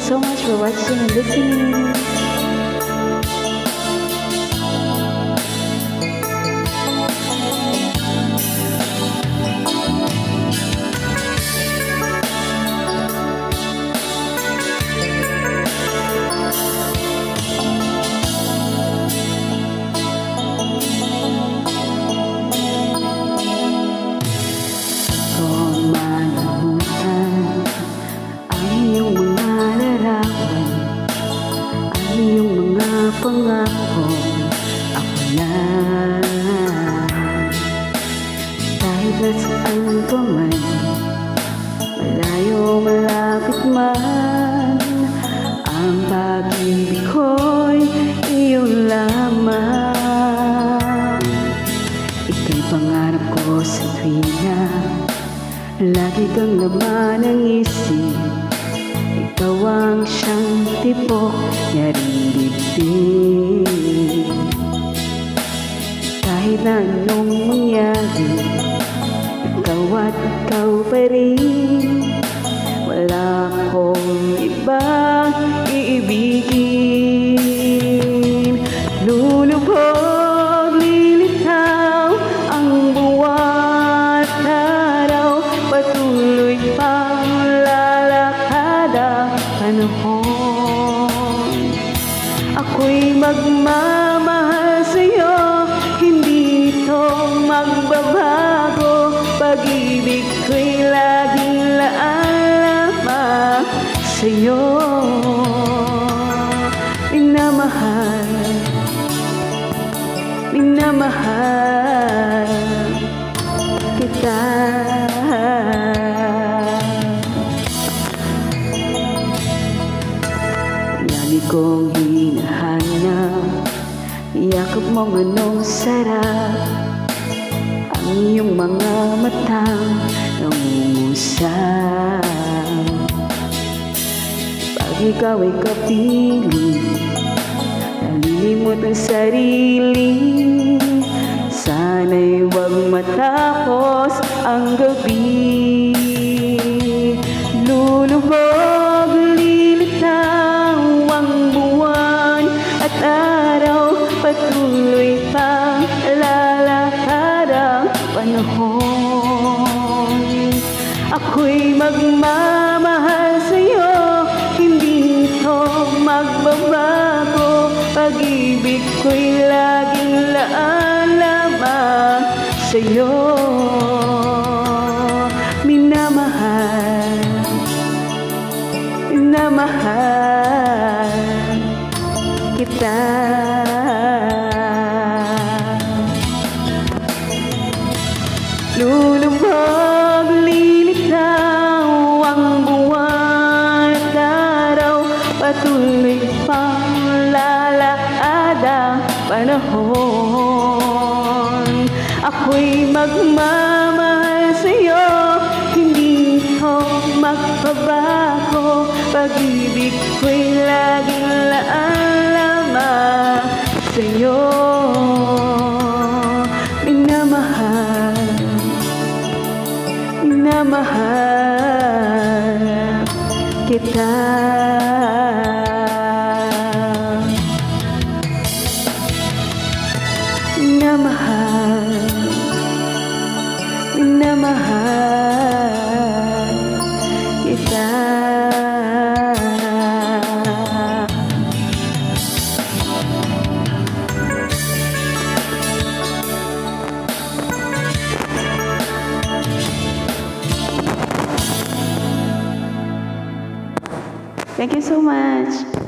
so much for watching and listening. Pangako ako na kahit nasaan ka man, malayo malapit man, ang pag-ibig ko'y iyong lamang. Ika'y pangarap ko sa tuwina, lagi kang laman ng isip. Ikaw ang siyang tibok niya rin dibdib. Kahit na anong mangyari, ikaw at ikaw pa rin. Wala akong ibang iibigin. Lulubog, lilitaw ang buwan at araw, patuloy pang lalakad ang panahon. Ako'y magmamahal sa'yo, hindi ito magbabago. Pag-ibig ko'y laging laan sa'yo. Minamahal, minamahal kita. Lagi kong hinahanap yakap mong anong sarap, ang iyong mga matang nangungusap. Pag ikaw ay kapiling, nalilimot ang sarili. Sana'y huwag matapos ang gabi. Lulubog, lilitaw ang buwan at araw, patuloy pang lalakad ang panahon. Ako'y magmamahal sa'yo, hindi ito magbabago. Pag-ibig ko'y laging laan lamang sa'yo. Minamahal, minamahal kita. Lulubog, lilitaw ang buwan at araw, patuloy pang lalakad ang panahon. Ako'y magmamahal sa'yo, hindi ito magbabago. Pag-ibig ko'y laging laan lamang sa'yo. Minamahal, minamahal kita. Minamahal, minamahal kita. Thank you so much.